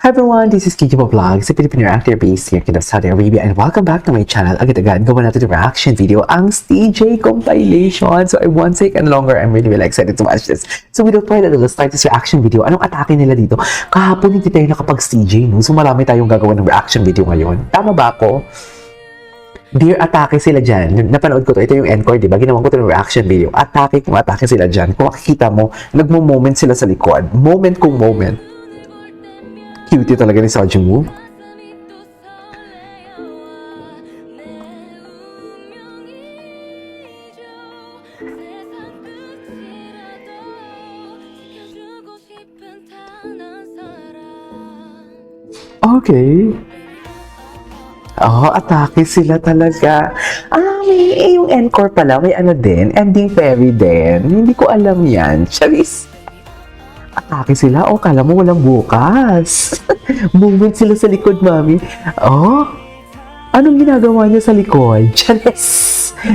Hi everyone, this is Kiki Vlog, sa Filipino actor based here in Saudi Arabia, and welcome back to my channel. Agad-agad, gawa natin yung reaction video, ang CJ compilation. So I won't take any longer, I'm really excited to watch this. So without further ado, let's start this reaction video. Anong atake nila dito? Kahapon hindi tayo nakapag-CJ, no? So marami tayong gagawa ng reaction video ngayon. Tama ba ako? Dear, atake sila dyan. Napanood ko to. Ito yung encore, di ba? Ginawa ko to ng reaction video. Atake kung atake sila dyan. Kung makikita mo, nagmo-moment sila sa likod. Moment kung moment. Cute talaga ni Seo Jung-woo. Okay. Oh, atake sila talaga. May yung encore pala. May ano din. Ending fairy din. Hindi ko alam yan. Charis. Atake sila. Oh, kala mo walang bukas. Movement sila sa likod, mami. Oh, anong ginagawa niya sa likod? Charis.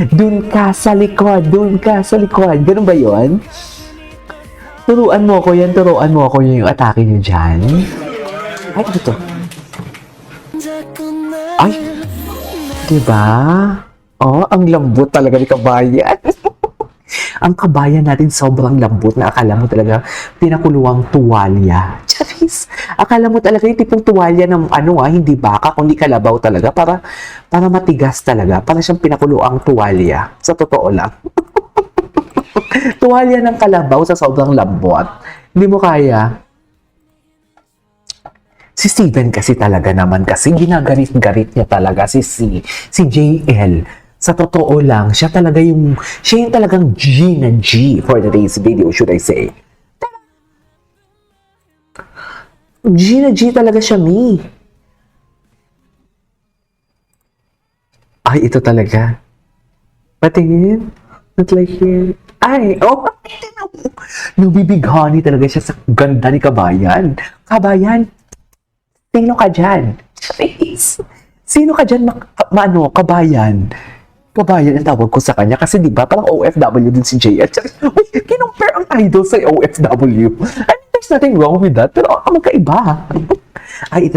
Dun ka sa likod. Dun ka sa likod. Ganun ba yun? Turuan mo ko yan. Turuan mo ako yung atake niyo dyan. Ay, ano to? Ay, diba? Oh, ang lambot talaga ni kabayan. Ang kabayan natin sobrang lambot na akala mo talaga pinakuluang tuwalya. Charis! Akala mo talaga yung tipong tuwalya ng hindi baka, kundi kalabaw talaga para matigas talaga. Para siyang pinakuluang tuwalya. Sa totoo lang. Tuwalya ng kalabaw sa sobrang lambot. Hindi mo kaya. Si Steven kasi talaga naman kasi ginagarit-garit niya talaga si JL. Sa totoo lang, siya yung talagang G na G for today's video, should I say. G na G talaga siya, Mi. Ay, ito talaga. Patingin. Not like it. Ay, oh, nabibighani talaga siya sa ganda ni Kabayan. Kabayan, sino ka dyan? Sino ka dyan, Kabayan? Kabayan ang tawag ko sa kanya kasi di ba parang OFW din si JL. Kinumpare ang idol sa OFW. And there's nothing wrong with that. Pero magkaiba. Ay, ito.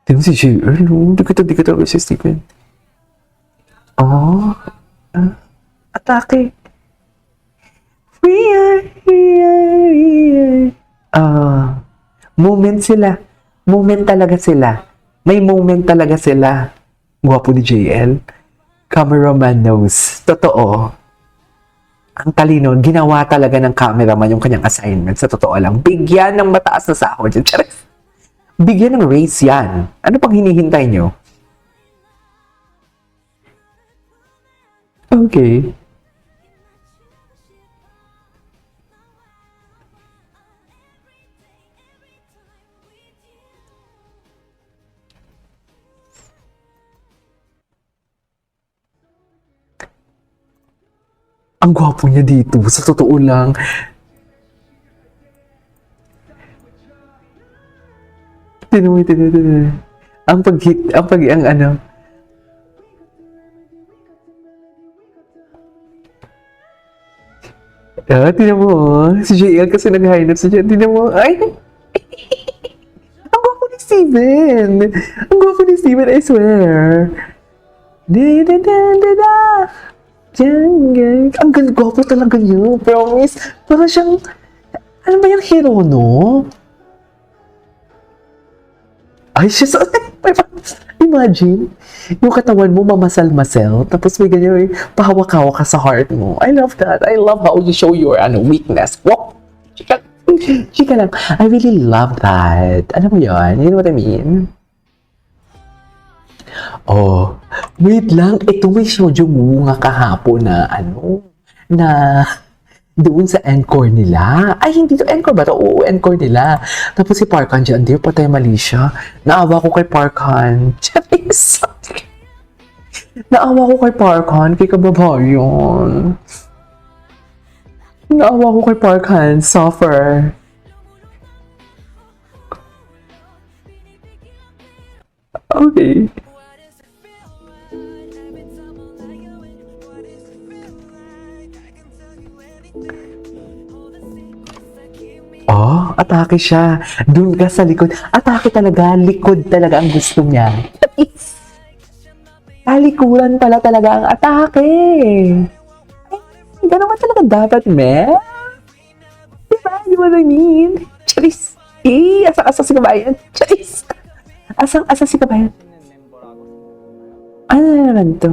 Tingnan si JL. Di ko talaga si Stephen. Oh. Atake. Moment sila. Moment talaga sila. May moment talaga sila. Gwapo ni JL. Cameraman knows. Totoo. Ang talino. Ginawa talaga ng cameraman yung kanyang assignment. Sa totoo lang. Bigyan ng mataas na sahod. Bigyan ng raise yan. Ano pang hinihintay nyo? Okay. Ang gwapo niya dito, sa totoo lang. Tinuwi. Ang ano. Tinan mo, si JL kasi nag-high-note sa dyan. Tinan mo, ay! Ang gwapo ni Steven! Ang gwapo ni Steven, I swear! Ang gwapo talaga niyo, promise. Parang siyang, ano ba yung hero, no? Ay, imagine, yung katawan mo mamasal-masal, tapos may ganyan, pahawak-hawak ka sa heart mo. I love that. I love how you show your weakness. Wow! Chika lang. I really love that. Alam mo yun? You know what I mean? Oh, wait lang. Ito may Seo Jung-woo nga kahapon na na doon sa encore nila. Ay, hindi to encore ba? Oo, encore nila. Tapos si Park Han dyan, di patay mali siya. Naawa ko kay Park Han. Charis! Naawa ko kay Park Han, kay kababayan. Naawa ko kay Park Han, suffer. Okay. Oh, atake siya. Doon ka sa likod. Atake talaga. Likod talaga ang gusto niya. Talikuran pala talaga ang atake. Ay, ganun ka talaga dapat, me. Diba? You know what I mean? Charis. Asang-asa si kabayan. Charis. Asang-asa si kabayan. Ano na naman to?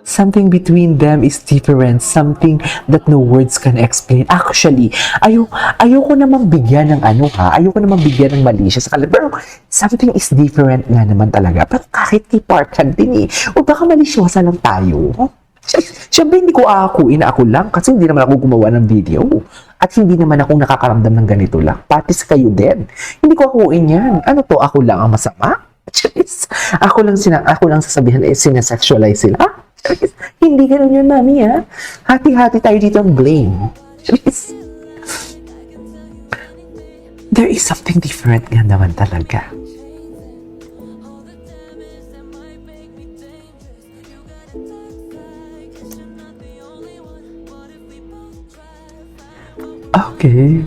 Something between them is different. Something that no words can explain. Actually, ayoko namang bigyan ng ayoko namang bigyan ng mali siya sa kanila. Pero something is different nga naman talaga. Pero kahit kay Parkan din eh. O baka malisyosa lang tayo. Siyempre hindi ko aakuin na ako lang kasi hindi naman ako gumawa ng video. At hindi naman ako nakakaramdam ng ganito lang. Pati sa kayo din. Hindi ko akuin yan. Ano to? Ako lang ang masama? Ako lang sasabihan sinasexualize sila? Hindi ganun yun, mami, ha? Hati-hati tayo dito ang blame. There is something different nga naman talaga. Okay.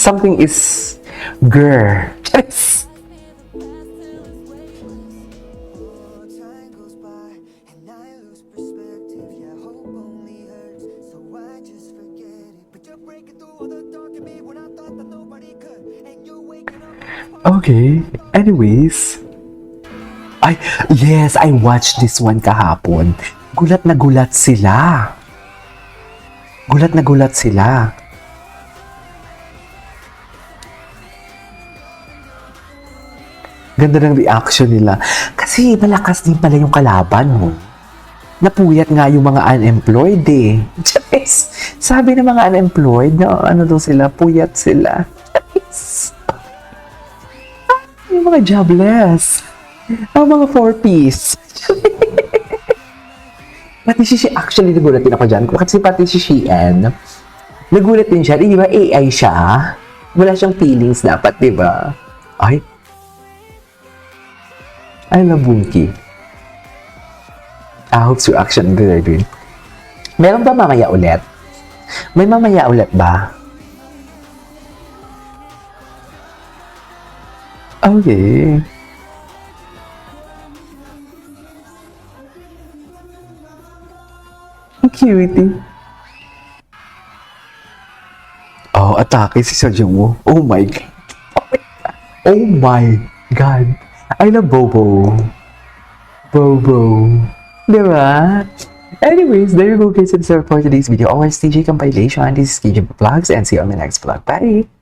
Something is girl. Yes. Time goes by and I lose perspective. Yeah, hope only hurts, so I just forget it. But you're breaking through all the dark in me when I thought that nobody could. And you're waking up. Okay. Anyways. Yes, I watched this one kahapon. Gulat na gulat sila. Gulat na gulat sila. Ganda ng reaction nila. Kasi malakas din pala yung kalaban mo. Napuyat nga yung mga unemployed eh. Yes. Sabi ng mga unemployed na ano daw sila, puyat sila. Yes. Yung mga jobless. Ang mga 4-piece. Pati actually nagulat din ako dyan. Kasi pati si Sheehan, nagulat din siya. Di ba AI siya? Wala siyang feelings dapat, di ba? I love Bunky. I hope your action good din. Meron ba mamaya ulit? May mamaya ulit ba? Okay. Ang cutie. Oh, atake si Sejong. Oh my God. Oh my God. I love Bobo. Bobo. Diba? Anyways, there you go guys. That's it for today's video. Our TJ compilation. This is KJ Vlogs and see you on my next vlog. Bye!